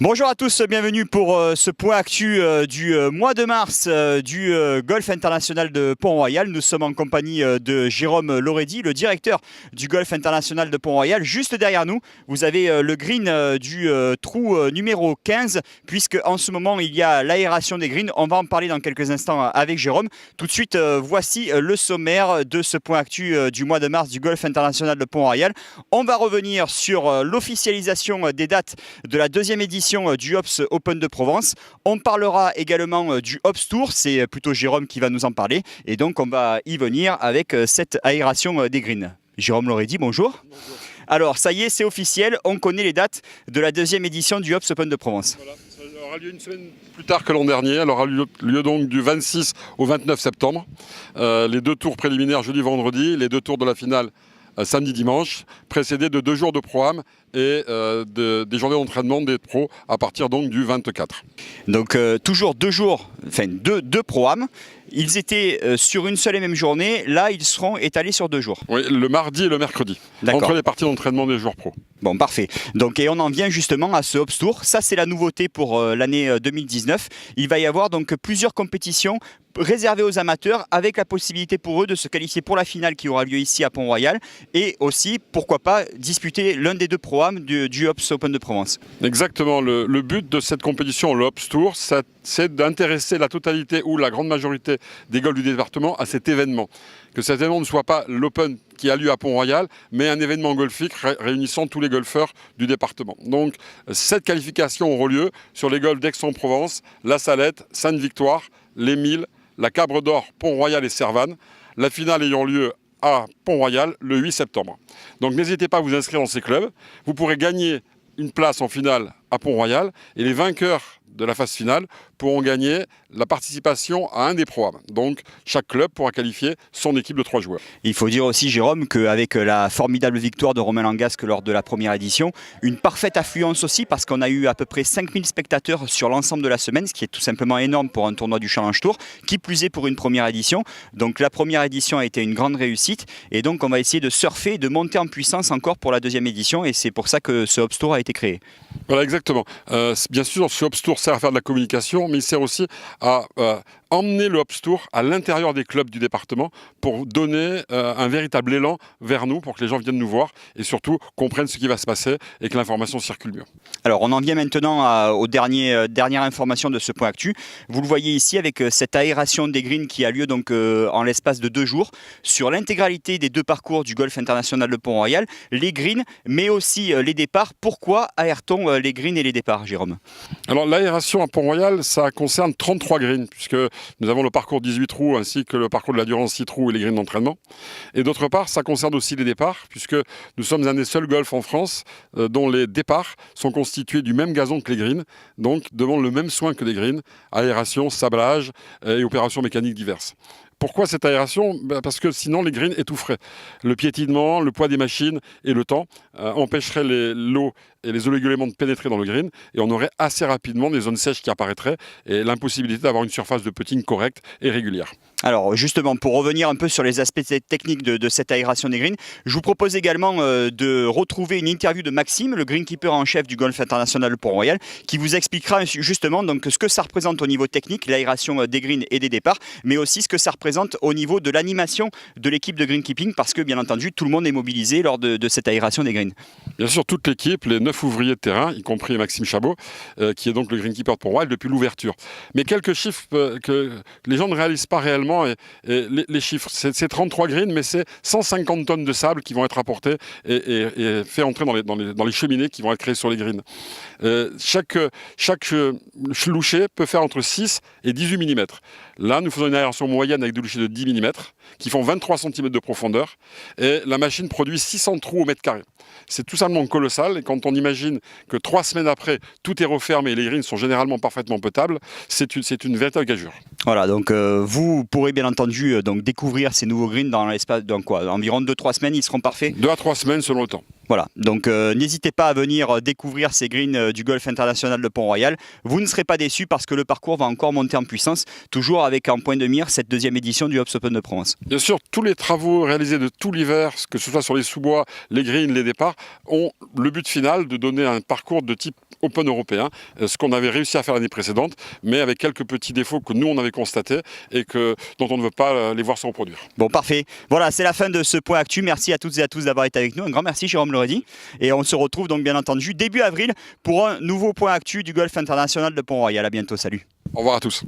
Bonjour à tous, bienvenue pour ce point actu du mois de mars du Golf International de Pont-Royal. Nous sommes en compagnie de Jérôme Lorédy, le directeur du Golf International de Pont-Royal. Juste derrière nous, vous avez le green du trou numéro 15, puisque en ce moment, il y a l'aération des greens. On va en parler dans quelques instants avec Jérôme. Tout de suite, voici le sommaire de ce point actu du mois de mars du Golf International de Pont-Royal. On va revenir sur l'officialisation des dates de la deuxième édition du Hops Open de Provence. On parlera également du Hops Tour, c'est plutôt Jérôme qui va nous en parler, et donc on va y venir avec cette aération des greens. Jérôme Lorédy, bonjour. Bonjour. Alors ça y est, c'est officiel, on connaît les dates de la deuxième édition du Hops Open de Provence. Voilà, ça aura lieu une semaine plus tard que l'an dernier. Elle aura lieu donc du 26 au 29 septembre. Les deux tours préliminaires jeudi-vendredi, les deux tours de la finale samedi-dimanche, précédés de 2 jours de programme et des journées d'entraînement des pros à partir donc du 24. Donc toujours 2 jours, enfin deux programmes. Ils étaient sur une seule et même journée. Là, ils seront étalés sur 2 jours. Oui, le mardi et le mercredi, entre les parties d'entraînement des joueurs pros. Bon, parfait. Donc, et on en vient justement à ce Hops Tour. Ça, c'est la nouveauté pour l'année 2019. Il va y avoir donc plusieurs compétitions réservées aux amateurs, avec la possibilité pour eux de se qualifier pour la finale qui aura lieu ici à Pont-Royal, et aussi, pourquoi pas, disputer l'un des 2 programmes du Hops Open de Provence. Exactement. Le but de cette compétition, le Hops Tour, c'est d'intéresser la totalité ou la grande majorité des golfs du département à cet événement. Que cet événement ne soit pas l'Open qui a lieu à Pont-Royal, mais un événement golfique réunissant tous les golfeurs du département. Donc, 7 qualifications auront lieu sur les golfs d'Aix-en-Provence, La Salette, Sainte-Victoire, Les Milles, la Cabre d'Or, Pont-Royal et Servanne. La finale ayant lieu à Pont-Royal le 8 septembre. Donc n'hésitez pas à vous inscrire dans ces clubs. Vous pourrez gagner une place en finale à Pont-Royal et les vainqueurs de la phase finale pourront gagner la participation à un des programmes. Donc chaque club pourra qualifier son équipe de 3 joueurs. Il faut dire aussi, Jérôme, qu'avec la formidable victoire de Romain Langasque lors de la première édition, une parfaite affluence aussi, parce qu'on a eu à peu près 5000 spectateurs sur l'ensemble de la semaine, ce qui est tout simplement énorme pour un tournoi du Challenge Tour, qui plus est pour une première édition. Donc la première édition a été une grande réussite, et donc on va essayer de surfer, de monter en puissance encore pour la deuxième édition, et c'est pour ça que ce Hops Tour a été créé. Voilà, exactement. Bien sûr, ce Hops Tour sert à faire de la communication, mais il sert aussi à emmener le Hops Tour à l'intérieur des clubs du département pour donner un véritable élan vers nous, pour que les gens viennent nous voir et surtout comprennent ce qui va se passer et que l'information circule mieux. Alors on en vient maintenant aux dernières informations de ce point actu. Vous le voyez ici avec cette aération des greens qui a lieu donc en l'espace de 2 jours sur l'intégralité des 2 parcours du Golf International de Pont-Royal, les greens mais aussi les départs. Pourquoi aère-t-on les greens et les départs, Jérôme? Alors l'aération à Pont-Royal, ça concerne 33 greens, puisque nous avons le parcours 18 trous ainsi que le parcours de la Durance 6 trous et les greens d'entraînement. Et d'autre part, ça concerne aussi les départs, puisque nous sommes un des seuls golfs en France dont les départs sont constitués du même gazon que les greens, donc demandent le même soin que les greens, aération, sablage et opérations mécaniques diverses. Pourquoi cette aération? Parce que sinon les greens étoufferaient. Le piétinement, le poids des machines et le temps empêcheraient l'eau et les oligoéléments de pénétrer dans le green, et on aurait assez rapidement des zones sèches qui apparaîtraient et l'impossibilité d'avoir une surface de putting correcte et régulière. Alors justement, pour revenir un peu sur les aspects techniques de cette aération des greens, je vous propose également de retrouver une interview de Maxime, le greenkeeper en chef du Golf International de Pont-Royal, qui vous expliquera justement donc ce que ça représente au niveau technique, l'aération des greens et des départs, mais aussi ce que ça représente au niveau de l'animation de l'équipe de greenkeeping, parce que bien entendu, tout le monde est mobilisé lors de cette aération des greens. Bien sûr, toute l'équipe, les 9 ouvriers de terrain, y compris Maxime Chabot, qui est donc le greenkeeper de Pont-Royal depuis l'ouverture. Mais quelques chiffres que les gens ne réalisent pas réellement, et les chiffres, c'est 33 greens, mais c'est 150 tonnes de sable qui vont être apportées et fait entrer dans les cheminées qui vont être créées sur les greens. Chaque loucher peut faire entre 6 et 18 mm. Là, nous faisons une aération moyenne avec des louchers de 10 mm qui font 23 cm de profondeur, et la machine produit 600 trous au mètre carré. C'est tout simplement colossal, et quand on imagine que 3 semaines après, tout est refermé et les greens sont généralement parfaitement potables, c'est une véritable gageure. Voilà, donc vous pourrez bien entendu donc découvrir ces nouveaux greens dans l'espace d'environ 2-3 semaines, ils seront parfaits. 2 à 3 semaines selon le temps. Voilà, donc n'hésitez pas à venir découvrir ces greens du Golf International de Pont-Royal. Vous ne serez pas déçus parce que le parcours va encore monter en puissance, toujours avec en point de mire cette deuxième édition du Hops Open de Provence. Bien sûr, tous les travaux réalisés de tout l'hiver, que ce soit sur les sous-bois, les greens, les départs, ont le but final de donner un parcours de type Open européen, ce qu'on avait réussi à faire l'année précédente, mais avec quelques petits défauts que nous on avait constatés et dont on ne veut pas les voir se reproduire. Bon, parfait. Voilà, c'est la fin de ce point actu. Merci à toutes et à tous d'avoir été avec nous. Un grand merci, Jérôme Loretti. Et on se retrouve donc bien entendu début avril pour un nouveau point actu du Golf International de Pont-Royal. À bientôt, salut. Au revoir à tous.